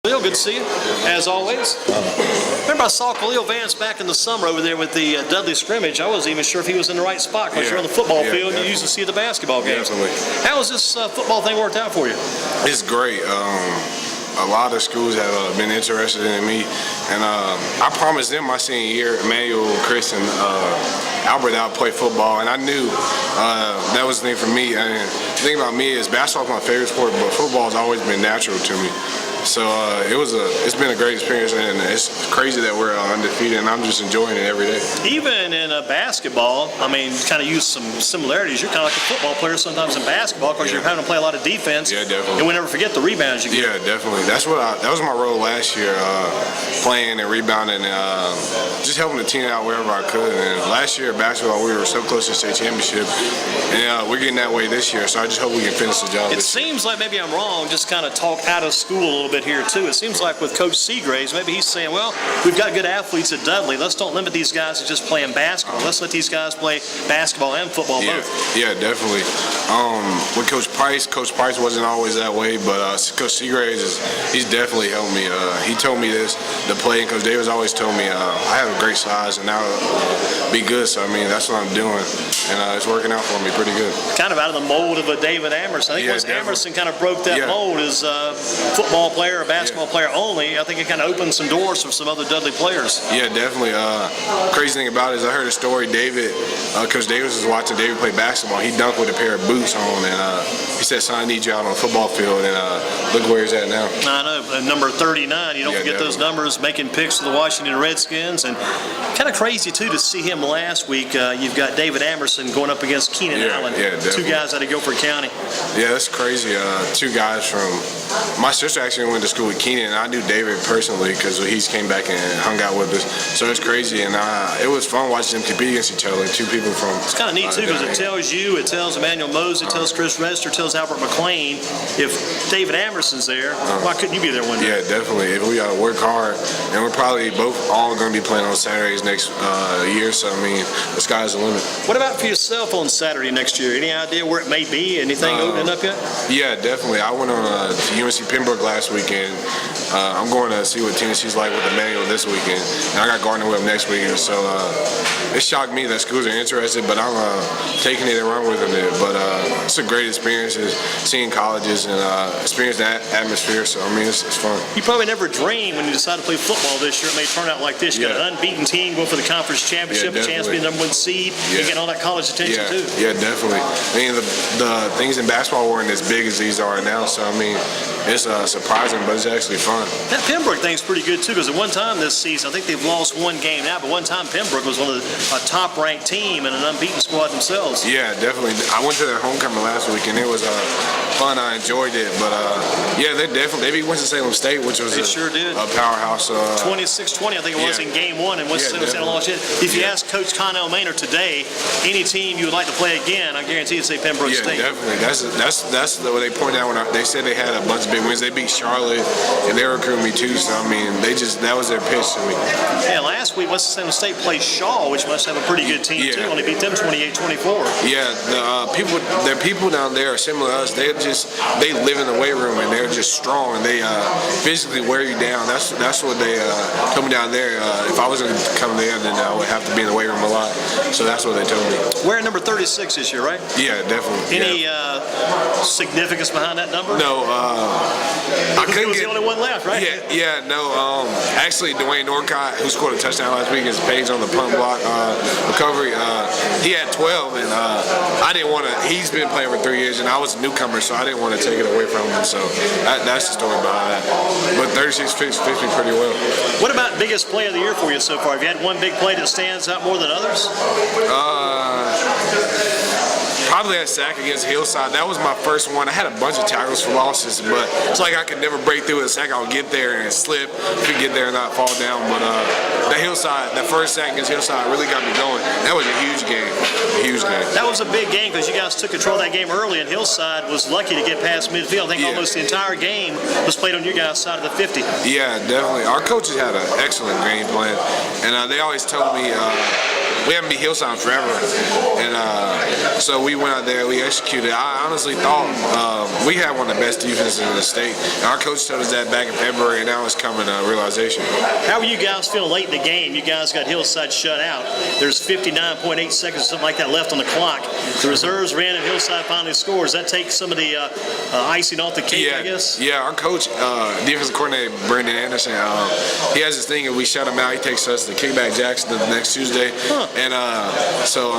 Khalil, good to see you, as always. Remember I saw Khalil Vance back in the summer over there with the Dudley scrimmage. I wasn't even sure if he was in the right spot because you're on the football field and you usually see the basketball games. How has this football thing worked out for you? It's great. A lot of schools have been interested in me, and I promised them my senior year, Emmanuel, Chris, and Albert, that I would play football, and I knew that was the thing for me. And the thing about me is basketball is my favorite sport, but football has always been natural to me. So it's been a great experience, and it's crazy that we're undefeated, and I'm just enjoying it every day. Even in basketball, I mean, kind of use some similarities. You're kind of like a football player sometimes in basketball because you're having to play a lot of defense. Yeah, definitely. And we never forget the rebounds you get. Yeah, definitely. That was my role last year, playing and rebounding, and just helping the team out wherever I could. And last year at basketball, we were so close to state championship, and we're getting that way this year. So I just hope we can finish the job. It seems like maybe I'm wrong. Just kind of talk out of school a little bit here too. It seems like with Coach Seagraves, maybe he's saying, well, we've got good athletes at Dudley. Let's don't limit these guys to just playing basketball. Let's let these guys play basketball and football both. Yeah, definitely. With Coach Price wasn't always that way, but Coach Seagraves, he's definitely helped me. He told me this to play, and Coach Davis always told me I have a great size and now be good. So I mean, that's what I'm doing, and it's working out for me pretty good. Kind of out of the mold of a David Amerson. I think once Amerson kind of broke that mold as a football player, a basketball player only, I think it kind of opened some doors for some other Dudley players. Yeah, definitely. Crazy thing about it is I heard a story. Coach Davis was watching David play basketball. He dunked with a pair of boots on, and he said, "Son, I need you out on the football field." And look where he's at now. I know, number 39. You don't forget those numbers, making picks for the Washington Redskins, and kind of crazy too to see him last week. You've got David Amerson going up against Keenan Allen, two guys out of Guilford County. Yeah, that's crazy. Two guys from. My sister actually went to school with Keenan, and I knew David personally because he came back and hung out with us. So it's crazy, and it was fun watching them compete against each other. Two people from. It's kind of neat too because it tells you, it tells Emmanuel Mose, it tells Chris Rester, it tells Albert McLean. If David Amerson's there, why couldn't you be there one day? Yeah, definitely. If we got to work hard, and we're probably both all going to be playing on Saturdays next year. So I mean, the sky's the limit. What about for yourself on Saturday next year? Any idea where it may be? Anything opening up yet? Yeah, definitely. I went on to UNC Pembroke last weekend. I'm going to see what Tennessee's like with Emmanuel this weekend, and I got Gardner with him next weekend. So it shocked me that schools are interested, but I'm taking it and running with it. But it's a great experience, seeing colleges and experiencing that atmosphere. So I mean, it's fun. You probably never dreamed when you decided to play football this year it may turn out like this. You got an unbeaten team going for the conference championship, a chance to be the #1 seed, and getting all that college attention too. Yeah, definitely. I mean, the things in basketball weren't as big as these are now. So I mean, it's surprising, but it's actually fun. That Pembroke thing's pretty good too, because at one time this season, I think they've lost one game now, but one time Pembroke was one of a top-ranked team and an unbeaten squad themselves. Yeah, definitely. I went to their homecoming last week, and it was fun. I enjoyed it, but yeah, they beat Winston-Salem State, which was a powerhouse. 26-20, I think it was in game one, and Winston-Salem State lost it. If you ask Coach Connell Maynard today, any team you would like to play again, I guarantee you'd say Pembroke State. Yeah, definitely. That's what they pointed out when they said they had a bunch of big wins. They beat Charlotte, and they recruited me too. So I mean, that was their pitch to me. Yeah, last week Winston-Salem State played Shaw, which must have a pretty good team too. Only beat them 28-24. Yeah, the people down there are similar to us. They live in the weight room, and they're just strong, and they physically wear you down. That's what they told me down there. If I was going to come there, then I would have to be in the weight room a lot. So that's what they told me. Wearing number 36 this year, right? Yeah, definitely. Any significance behind that number? No. I couldn't was the only one left, right? No. Actually, Dwayne Norcott, who scored a touchdown last week, his page on the punt block recovery, he had 12, and I didn't want to. He's been playing for 3 years, and I was a newcomer, so I didn't want to take it away from him. So that's the story behind that. But 36 fits me pretty well. What about biggest play of the year for you so far? Have you had one big play that stands out more than others? Probably that sack against Hillside. That was my first one. I had a bunch of tackles for losses, but it's like I could never break through a sack. I would get there and slip. Could get there and not fall down. But the first sack against Hillside really got me going. That was a huge game. That was a big game because you guys took control of that game early, and Hillside was lucky to get past midfield. I think almost the entire game was played on your guys' side of the 50. Yeah, definitely. Our coaches had an excellent game plan, and they always told me we haven't beat Hillside forever, and so we went out there, we executed. I honestly thought we had one of the best defenses in the state. And our coach told us that back in February, and now it's coming to realization. How were you guys feeling late in the game? You guys got Hillside shut out. There's 59.8 seconds or something like that left on the clock. The reserves ran and Hillside finally scores. That takes some of the icing off the cake, I guess? Yeah, our coach, defensive coordinator, Brandon Anderson, he has this thing, if we shut him out, he takes us to kickback Jackson the next Tuesday. And so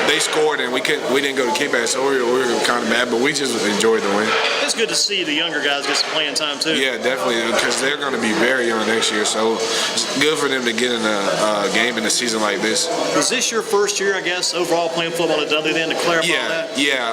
they scored, and we didn't go to kickback, so we were kind of mad, but we just enjoyed the win. It's good to see the younger guys get some playing time, too. Yeah, definitely, because they're going to be very young next year, so it's good for them to get in a game in a season like this. Was this your first year, I guess, overall playing football at Dudley then, to clarify that? Yeah.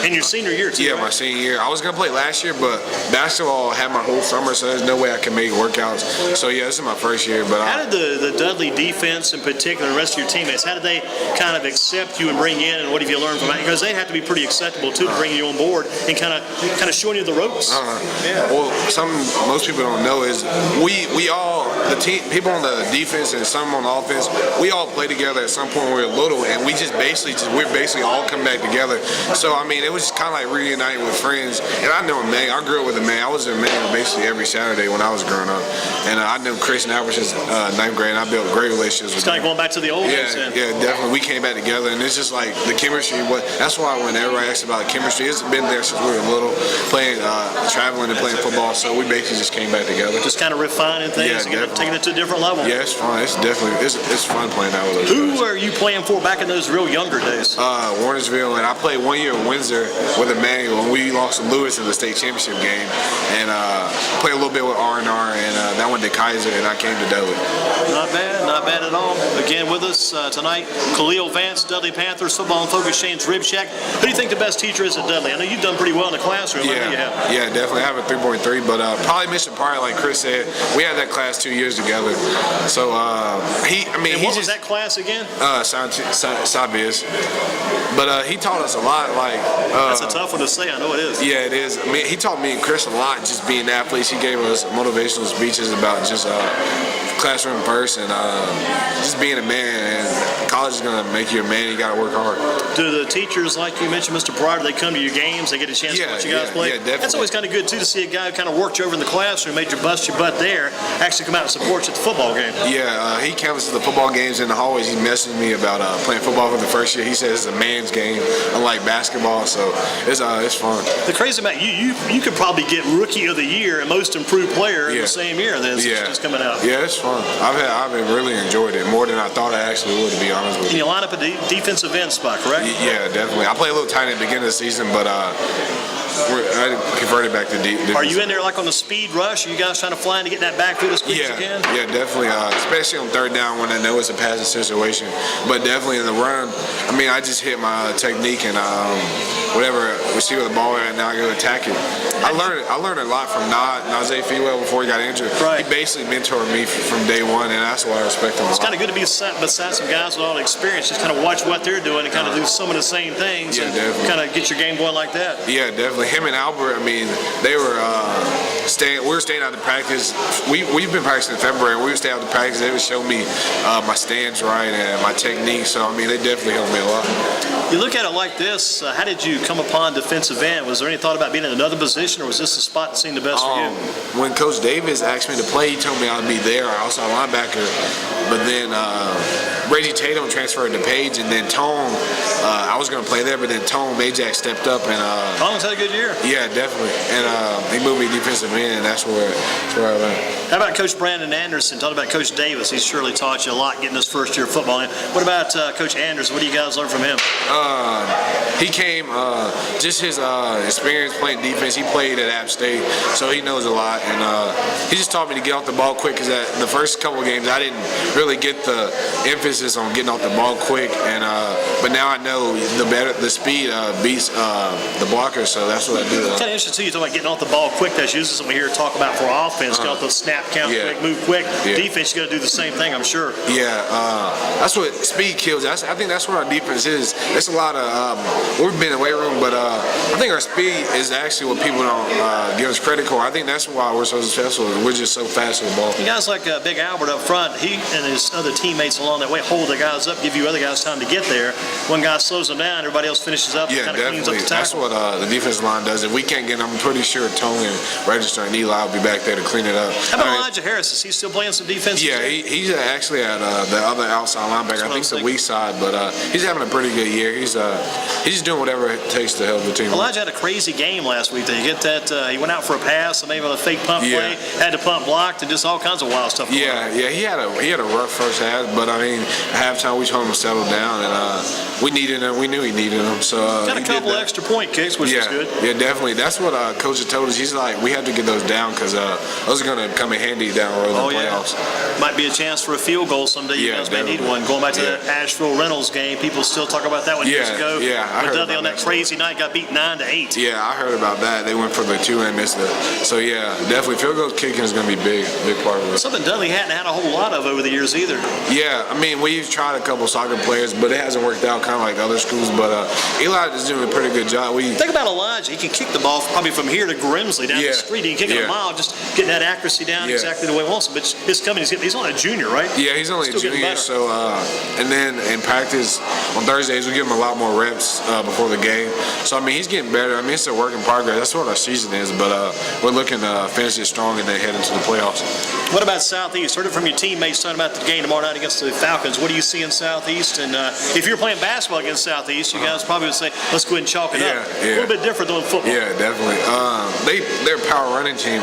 In your senior year, too, Yeah, right? my senior year. I was going to play last year, but basketball had my whole summer, so there's no way I can make workouts. So, yeah, this is my first year. But how did the Dudley defense in particular, the rest of your teammates, how did they kind of accept you and bring you in, and what have you learned from that? Because they have to be pretty acceptable, too, to bring you on board and kind of showing you the ropes. Yeah. Well, something most people don't know is we all, the team, people on the defense and some on the offense, we all play together at some point when we were little, and we're basically all come back together. So, I mean, it was just kind of like reuniting with friends. And I know Emmanuel. I grew up with Emmanuel. I was in Emmanuel basically every Saturday when I was growing up. And I knew Chris and Albert since 9th grade, and I built great relationships with them. It's kind of going back to the old days. Yeah, definitely. We came back together, and it's just like the chemistry. That's why when everybody asks about chemistry, it's been there since we were little, playing, traveling and playing football. So we basically just came back together. Just kind of refining things and taking it to a different level. Yeah, it's fun. It's definitely it's fun playing out with those Who guys. were you playing for back in those real younger days? Warnersville, and I played 1 year in Windsor with Emmanuel, and we lost to Lewis in the state championship game. And played a little bit with R&R, and that went to Kaiser, and I came to Dudley. Not bad at all. Again with us tonight, Khalil, Vance, Dudley Panthers, Football and Focus, Shane's Rib Shack. Who do you think the best teacher is at Dudley? I know you've done pretty well in the classroom. I know you have. Yeah, definitely. I have a 3.3, but probably Mission Pryor, like Chris said. We had that class 2 years together. So what was that class again? Science. But he taught us a lot. Like that's a tough one to say. I know it is. Yeah, it is. I mean, he taught me and Chris a lot, just being athletes. He gave us motivational speeches about just classroom first and just being a man. And college is gonna make you a man. You gotta work hard. Do the teachers, like you mentioned, Mr. Pryor, they come to your games? They get a chance to watch you guys play? Yeah, definitely. That's always kind of good too to see a guy who kind of worked you over in the classroom, made you bust your butt there, actually come out and support you at the football game. Yeah, he canvases the football games in the hallways. He messaged me about playing football for the first year. He says it's a man's game, unlike basketball. So it's fun. The crazy about you could probably get Rookie of the Year and Most Improved Player in the same year. Then it's just coming out. Yeah, it's fun. I've really enjoyed it more than I thought I actually would, to be honest with you. And you line up a defensive end spot, correct? Yeah, definitely. I play a little tight at the beginning of the season, but I converted back to defense. Are you in there like on the speed rush? Are you guys trying to fly in to get that backfield as quick as you can? Yeah, definitely. Especially on third down when I know it's a passing situation. But definitely in the run, I mean, I just hit my technique and whatever we see with the ball and now I go attack it. I learned a lot from Najee Fewell before he got injured. Right. He basically mentored me from day one, and that's why I respect him a lot. It's kind of good to be beside some guys with all the experience, just kind of watch what they're doing and kind of do some of the same things and kind of get your game going like that. Yeah, definitely. Him and Albert, I mean, they were we were staying out to practice. We've been practicing in February. We would stay out to practice. They would show me my stance right and my technique. So, I mean, they definitely helped me a lot. You look at it like this, how did you come upon defensive end? Was there any thought about being in another position, or was this the spot that seemed the best for you? When Coach Davis asked me to play, he told me I'd be there, outside linebacker. But then Reggie Tatum transferred to Page, and then Tone, I was going to play there, but then Tone Majak stepped up. And Tone's had a good year. Yeah, definitely. And he moved me defensive end, and that's where I went. How about Coach Brandon Anderson? Talk about Coach Davis. He's surely taught you a lot getting his first year of football in. What about Coach Anderson? What do you guys learn from him? He came, just his experience playing defense. He played at App State, so he knows a lot. And he just taught me to get off the ball quick, because the first couple of games I didn't really get the emphasis on getting off the ball quick. And but now I know the speed beats the blocker, so that's what I do. Kind of interesting too. You talk about getting off the ball quick. That's usually something we hear talk about for offense. Get off the snap count quick, move quick. Defense, you got to do the same thing, I'm sure. Yeah, that's what speed kills. I think that's what our defense is. It's a lot of we've been in the weight room, but I think our speed is actually what people don't give us credit for. I think that's why we're so successful. We're just so fast with the ball. You guys like Big Albert up front. He and his other teammates along that way hold the guys up, give you other guys time to get there. One guy slows them down, everybody else finishes up, Yeah, and kind of cleans up definitely. the tackle. That's what the defensive line does. If we can't get them, I'm pretty sure Tony and Register and Eli will be back there to clean it up. How about Elijah Harris? Is he still playing some defense? Yeah, he's actually at the other outside linebacker. I think it's the weak side, but he's having a pretty good year. He's just doing whatever it takes to help the team. Elijah had a crazy game last week. Did you get that? He went out for a pass, and maybe on a fake punt play, had the punt blocked, and just all kinds of wild stuff. Yeah, he had a rough first half, but I mean, at halftime we told him to settle down, and we needed him. We knew he needed him, so got a couple extra point kicks, which was good. Yeah, definitely. That's what coach had told us. He's like, we have to get those down because those are going to come in handy down the road in the playoffs. Yeah. Might be a chance for a field goal someday. You guys may need one. Going back to the Asheville Reynolds game, people still talk about that one years ago. Yeah, I heard Dudley about on that crazy night got beat 9-8. Yeah, I heard about that. They went for the 2 and missed it. So yeah, definitely field goal kicking is going to be big part of it. Something Dudley hadn't had a whole lot of over the years either. Yeah, I mean, we've tried a couple soccer players, but it hasn't worked out kind of like other schools. But Eli is doing a pretty good job. Think about Elijah. He can kick the ball probably from here to Grimsley down the street. He can kick it a mile, just getting that accuracy down exactly the way he wants it. But his coming, he's only a junior, right? Yeah, he's only a junior. So, and then in practice on Thursdays, we give him a lot more reps before the game. So, I mean, he's getting better. I mean, it's a work in progress. That's what our season is. But we're looking to finish it strong and then head into the playoffs. What about Southeast? Heard it from your teammates talking about the game tomorrow night against the Falcons. What do you see in Southeast? And if you're playing basketball against Southeast, you guys probably would say, let's go ahead and chalk it up. A little bit different than football. Yeah, definitely. They're a power running team.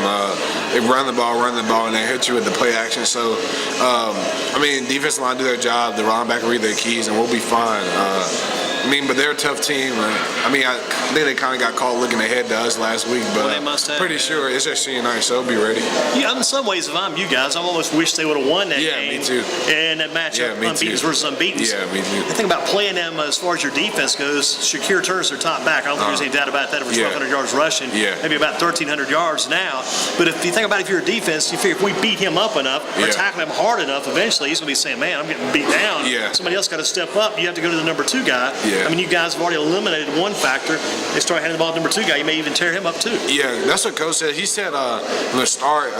They run the ball, and they hit you with the play action. So, I mean, defensive line do their job. The linebacker read their keys, and we'll be fine. I mean, but they're a tough team. I mean, I think they kind of got caught looking ahead to us last week, but they must have, pretty sure it's their senior night, so be ready. Yeah, in some ways, if I'm you guys, I almost wish they would have won that game. Yeah, me too. And that matchup, unbeaten versus unbeaten. Yeah, me too. The thing about playing them as far as your defense goes, Shakir Turner's their top back. I don't think there's any doubt about that. Over 1,200 yards rushing, maybe about 1,300 yards now. But if you think about it, if you're a defense, you figure if we beat him up enough or tackle him hard enough, eventually he's going to be saying, man, I'm getting beat down. Somebody else got to step up. You have to go to the number 2 guy. I mean, you guys have already eliminated one factor. They start handing the ball to number 2 guy. You may even tear him up too. Yeah, that's what coach said. He said from the start,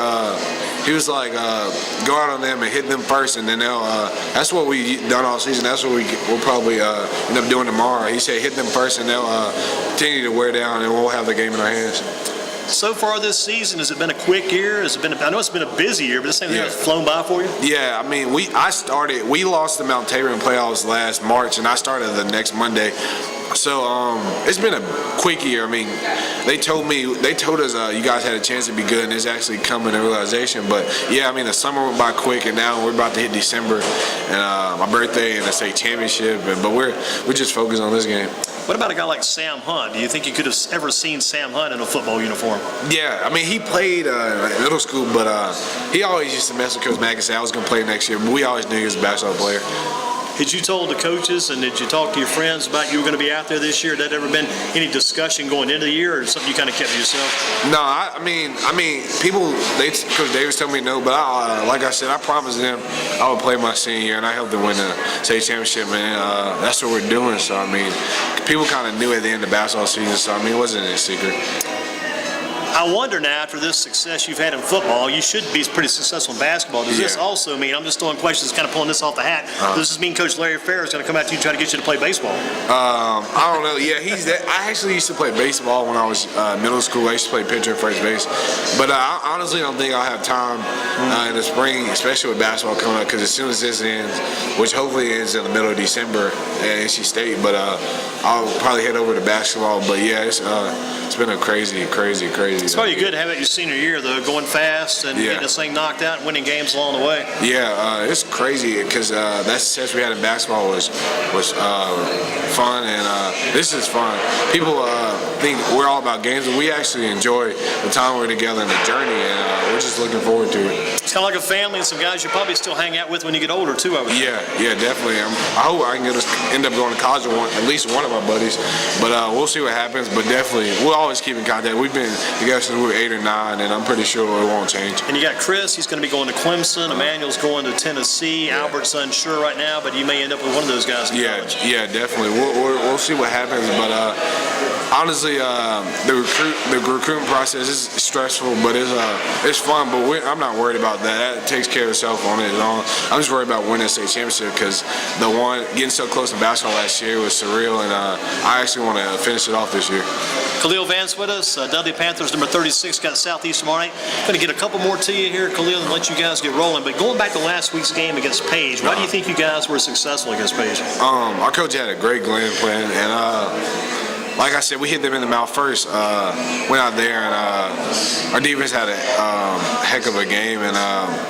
he was like, go out on them and hit them first, and then they'll. That's what we done all season. That's what we'll probably end up doing tomorrow. He said hit them first, and they'll continue to wear down, and we'll have the game in our hands. So far this season, has it been a quick year? Has it been? I know it's been a busy year, but this thing has flown by for you. Yeah, I mean, we lost the Mount Tabor in playoffs last March, and I started the next Monday. So it's been a quick year. I mean, they told us you guys had a chance to be good, and it's actually coming to realization. But yeah, I mean, the summer went by quick, and now we're about to hit December, and my birthday and the state championship. But we're just focused on this game. What about a guy like Sam Hunt? Do you think you could have ever seen Sam Hunt in a football uniform? Yeah, I mean, he played in middle school, but he always used to mess with Coach Mack and say I was going to play next year. But we always knew he was a basketball player. Had you told the coaches and did you talk to your friends about you were going to be out there this year? Had that ever been any discussion going into the year, or something you kind of kept to yourself? No, I mean, people. Coach Davis told me no, but like I said, I promised them I would play my senior year, and I helped them win the state championship, man. That's what we're doing. So I mean, people kind of knew at the end of basketball season. So I mean, it wasn't a secret. I wonder now, after this success you've had in football, you should be pretty successful in basketball. Does this also mean, I'm just throwing questions, kind of pulling this off the hat, does this mean Coach Larry Fair is going to come out to you and try to get you to play baseball? I don't know. Yeah, I actually used to play baseball when I was middle school. I used to play pitcher and first base. But I honestly don't think I'll have time in the spring, especially with basketball coming up, because as soon as this ends, which hopefully ends in the middle of December at NC State, but I'll probably head over to basketball. But yeah, it's been a crazy. It's probably good to have it your senior year, though, going fast and getting this thing knocked out and winning games along the way. Yeah, it's crazy because that success we had in basketball was fun, and this is fun. People think we're all about games, but we actually enjoy the time we're together and the journey, and we're just looking forward to it. It's kind of like a family and some guys you'll probably still hang out with when you get older, too, I would think. Yeah, definitely. I hope I can end up going to college with at least one of my buddies, but we'll see what happens. But definitely, we'll always keep in contact. We've been together since we were 8 or 9, and I'm pretty sure it won't change. And you got Chris, he's going to be going to Clemson. Emmanuel's going to Tennessee. Albert's unsure right now, but you may end up with one of those guys in college. Yeah, definitely. We'll see what happens, but honestly, honestly, the recruiting process is stressful, but it's fun. But I'm not worried about that. That takes care of itself on its own. I'm just worried about winning a state championship because getting so close to basketball last year was surreal, and I actually want to finish it off this year. Khalil Vance with us, Dudley Panthers number 36, got Southeast tomorrow night. Going to get a couple more to you here, Khalil, and let you guys get rolling. But going back to last week's game against Page, why do you think you guys were successful against Page? Our coach had a great game plan, and like I said, we hit them in the mouth first. Went out there, and our defense had a heck of a game, and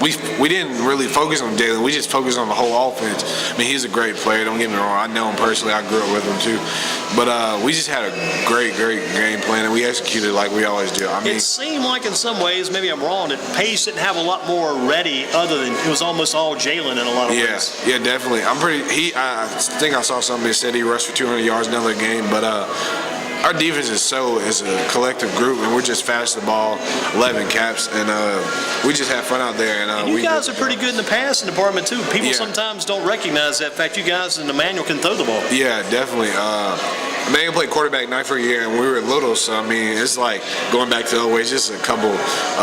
we didn't really focus on Jalen. We just focused on the whole offense. I mean, he's a great player. Don't get me wrong. I know him personally. I grew up with him too. But we just had a great game plan, and we executed like we always do. I mean, it seemed like in some ways, maybe I'm wrong, that Page didn't have a lot more ready other than it was almost all Jalen in a lot of ways. Yeah, definitely. I think I saw something that said he rushed for 200 yards another game, but our defense is a collective group, and we're just fast the ball, 11 caps, and we just have fun out there. And you guys are pretty good in the passing department too. People sometimes don't recognize that fact. You guys in the manual can throw the ball. Yeah, definitely. Emmanuel played quarterback night for a year, and we were little, so I mean, it's like going back to always just a couple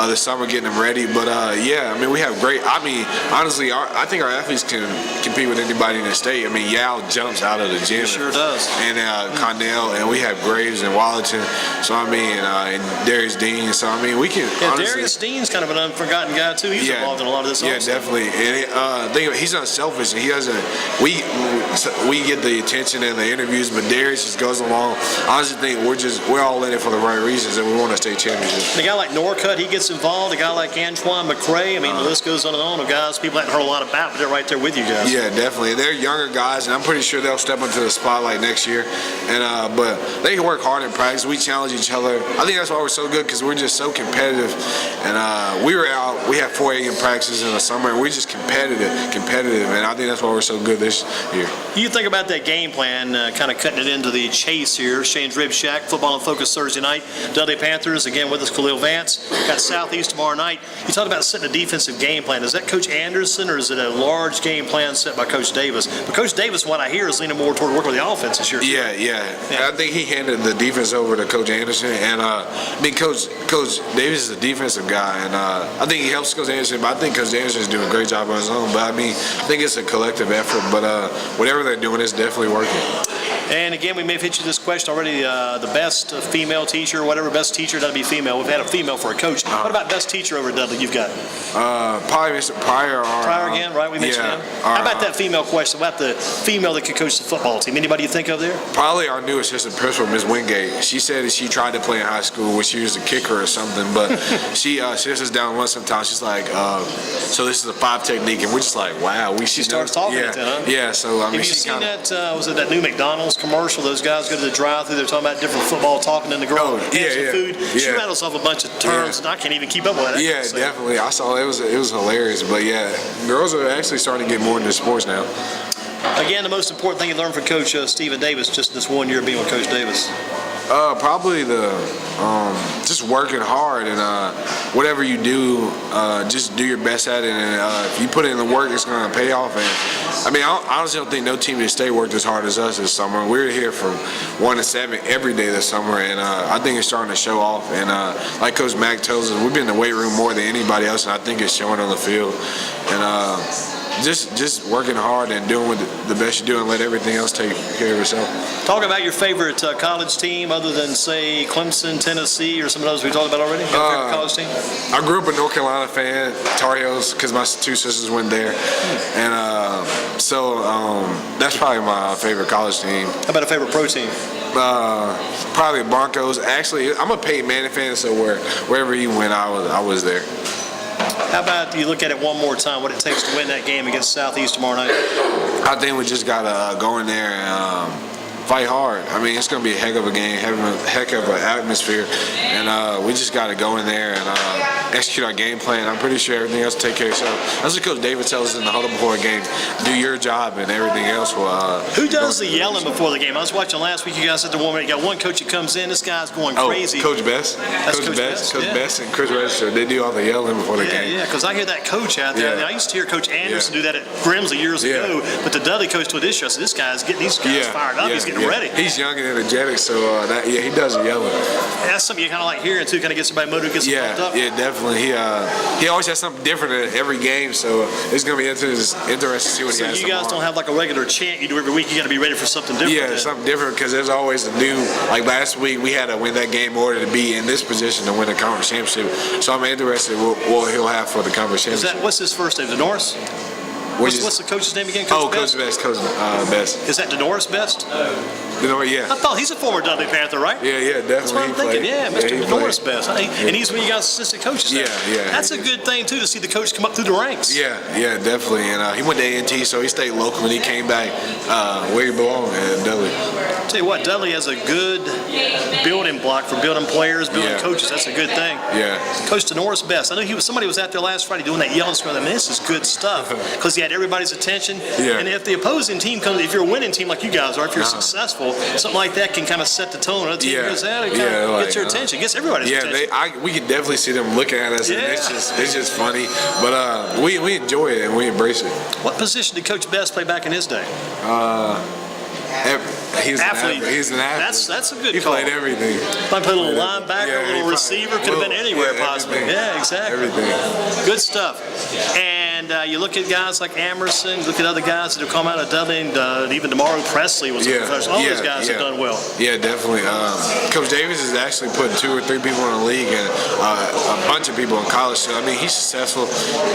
this summer getting them ready. But yeah, I mean, we have great. I mean, honestly, I think our athletes can compete with anybody in the state. I mean, Yao jumps out of the gym. He sure does. And Connell, and we have Graves and Wallerton. So I mean, and Darius Dean. So I mean, we can. Yeah, honestly, Darius Dean's kind of an unforgotten guy too. He's involved in a lot of this. Yeah, also. definitely. And he's unselfish, and he doesn't. We get the attention and the interviews, but Darius just goes along. I honestly think we're all in it for the right reasons, and we want a state championship. The guy like Norcutt, he gets involved. A guy like Antoine McCray. I mean, the list goes on and on of guys people haven't heard a lot about, but they're right there with you guys. Yeah, definitely. They're younger guys, and I'm pretty sure they'll step into the spotlight next year. And but they work hard in practice. We challenge each other. I think that's why we're so good, because we're just so competitive. And we were out. We had 4 a.m. practices in the summer, and we're just competitive. And I think that's why we're so good this year. You think about that game plan, kind of cutting it into the chase here. Shane's Rib Shack, Football and Focus Thursday night. Dudley Panthers, again with us, Khalil Vance. Got Southeast tomorrow night. You talked about setting a defensive game plan. Is that Coach Anderson, or is it a large game plan set by Coach Davis? But Coach Davis, what I hear, is leaning more toward working with the offense this year. Yeah. I think he handed the defense over to Coach Anderson. And I mean, Coach Davis is a defensive guy. And I think he helps Coach Anderson, but I think Coach Anderson is doing a great job on his own. But I mean, I think it's a collective effort. But whatever they're doing is definitely working. And again, we may have hit you this question already. The best female teacher, whatever, best teacher, that'll be female. We've had a female for a coach. What about best teacher over at Dudley you've got? Probably Mr. Pryor. Pryor again, right? We mentioned him. How about that female question? About the female that could coach the football team? Anybody you think of there? Probably our new assistant principal, Ms. Wingate. She said that she tried to play in high school when she was a kicker or something, but she sits us down once sometimes. She's like, so this is a 5 technique, and we're just like, wow. She starts talking it then, huh? Yeah, so I mean, have you seen that, was it that new McDonald's commercial? Those guys go to the drive-thru, they're talking about different football, talking in the girl, food. She rattles off a bunch of terms, and I can't even keep up with that. Yeah, definitely. I saw it was hilarious, but yeah, girls are actually starting to get more into sports now. Again, the most important thing you learned from Coach Stephen Davis just this 1 year being with Coach Davis? Probably just working hard, and whatever you do, just do your best at it. And if you put in the work, it's going to pay off. And I mean, I honestly don't think no team in the state worked as hard as us this summer. We were here from 1 to 7 every day this summer, and I think it's starting to show off. And like Coach Mack tells us, we've been in the weight room more than anybody else, and I think it's showing on the field. And just working hard and doing the best you do, and let everything else take care of itself. Talk about your favorite college team, other than, say, Clemson, Tennessee, or some of those we talked about already. Your favorite college team? I grew up a North Carolina fan, Tar Heels, because my 2 sisters went there, and so that's probably my favorite college team. How about a favorite pro team? Probably Broncos. Actually, I'm a Peyton Manning fan, so wherever he went, I was there. How about you look at it one more time, what it takes to win that game against Southeast tomorrow night? I think we just got to go in there and fight hard. I mean, it's going to be a heck of a game, heck of an atmosphere, and we just got to go in there and execute our game plan. I'm pretty sure everything else will take care of itself. That's what Coach David tells us in the huddle before a game. Do your job, and everything else will. Who does the yelling before the game? I was watching last week. You guys had the one. You got one coach that comes in. This guy's going crazy. Coach Best. That's Coach Best and Chris Register. They do all the yelling before the game. Yeah, because I hear that coach out there. I used to hear Coach Anderson do that at Grimsley years ago. But the Dudley coach to this year, I said, this guy's getting these guys fired up. He's getting getting ready. He's young and energetic, so he does yelling. That's something you kind of like hearing too. Kind of gets everybody motivated, gets them pumped up. Yeah, definitely. He always has something different in every game, so it's gonna be interesting to see what he has. So you guys don't have like a regular chant you do every week. You got to be ready for something different. Yeah, something different because there's always a new. Like last week, we had to win that game in order to be in this position to win the conference championship. So I'm interested what he'll have for the conference championship. What's his first name? Denoris? What's the coach's name again? Coach Best? Coach Best. Is that Denoris Best? Yeah. I thought he's a former Dudley Panther, right? Yeah, definitely. That's what I'm thinking. Yeah, Mr. Denoris Best. Yeah. And he's one of you guys' assistant coaches. Yeah. That's a good thing too to see the coach come up through the ranks. Yeah, definitely. And he went to A&T, so he stayed local, and he came back where he belonged at Dudley. I'll tell you what, Dudley has a good building block for building players, building coaches. That's a good thing. Yeah. Coach Denoris Best. I know somebody was out there last Friday doing that yelling scrum. I mean, this is good stuff because he had everybody's attention. Yeah. And if the opposing team comes, if you're a winning team like you guys are, if you're successful, something like that can kind of set the tone. Another team goes out, it kind of gets your attention, gets everybody's attention. We can definitely see them looking at us, and it's just funny. But we enjoy it and we embrace it. What position did Coach Best play back in his day? He's an athlete. He's an athlete. That's a good call. He call. played everything. Might play a little linebacker, a little receiver. Could have been anywhere possibly. Yeah, exactly. Everything. Good stuff. And you look at guys like Amerson, look at other guys that have come out of Dudley, and even Tomorrow Presley was a professional. All those guys have done well. Yeah, definitely. Coach Davis is actually putting 2 or 3 people in the league and a bunch of people in college. So, I mean, he's successful,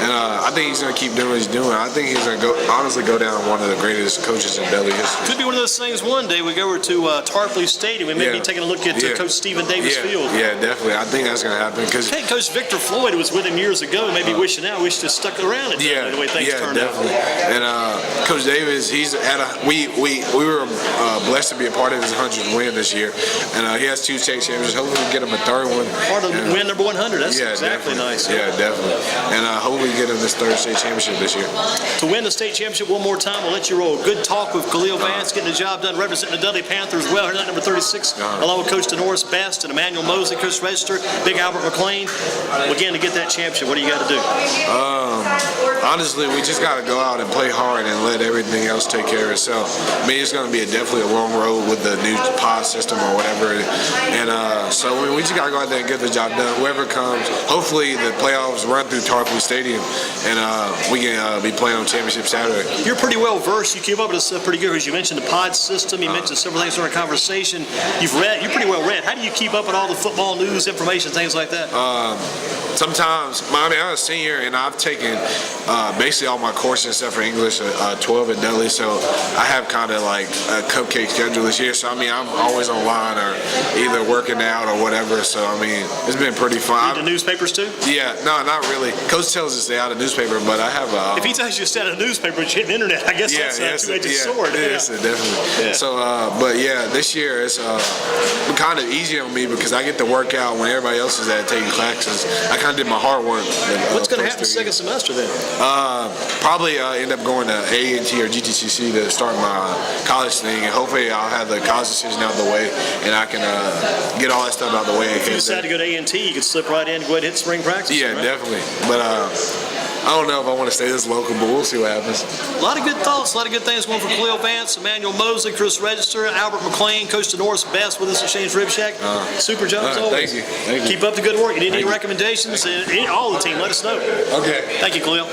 and I think he's going to keep doing what he's doing. I think he's going to honestly go down one of the greatest coaches in Dudley history. Could be one of those things one day we go over to Tarpley Stadium. We may be taking a look at Coach Stephen Davis Field. Yeah, definitely. I think that's going to happen. I think Coach Victor Floyd was with him years ago, maybe wishing out. We should have stuck around at the way things turned definitely. out. And Coach Davis, he's at we were blessed to be a part of his 100th win this year, and he has 2 state championships. Hopefully, we get him a 3rd one. Part of win number 100. That's exactly nice. Yeah, definitely. And hopefully, get him this 3rd state championship this year. To win the state championship one more time, we'll let you roll. Good talk with Khalil Vance, getting the job done, representing the Dudley Panthers well. Here tonight, number 36, along with Coach Denoris Best and Emmanuel Mosley, Chris Register, Big Albert McLean. Again, to get that championship, what do you got to do? Honestly, we just got to go out and play hard and let everything else take care of itself. I mean, it's going to be definitely a long road with the new pod system or whatever. And so we just got to go out there and get the job done. Whoever comes, hopefully the playoffs run through Tarpley Stadium, and we can be playing on championship Saturday. You're pretty well versed. You keep up with this stuff pretty good because you mentioned the pod system. You mentioned several things during a conversation. You're pretty well read. How do you keep up with all the football news, information, things like that? Sometimes, I'm a senior, and I've taken basically all my courses and stuff for English, 12 at Dudley, so I have kind of like a cupcake schedule this year. So, I mean, I'm always online or either working out or whatever. So, I mean, it's been pretty fun. Read the newspapers too? Yeah, no, not really. Coach tells us to stay out of newspaper, but I have if he tells you to stay out of newspaper, but you hit the internet, I guess that's a two-edged sword. Yes, definitely. Yeah. So, but yeah, this year it's kind of easy on me because I get to work out when everybody else is at taking classes. I kind of did my hard work. What's going to happen second semester then? Probably end up going to A&T or GTCC to start my college thing, and hopefully I'll have the college decision out of the way, and I can get all that stuff out of the way. If you decide to go to A&T, you could slip right in and go ahead and hit spring practice. Yeah, right? Definitely. But I don't know if I want to stay this local, but we'll see what happens. A lot of good thoughts, a lot of good things going for Khalil Vance, Emmanuel Mosley, Chris Register, Albert McLean, Coach Denoris Best with us at Shane's Rib Shack. Super job as always. Thank you. Keep up the good work. You need any recommendations? All the team, let us know. Okay. Thank you, Khalil.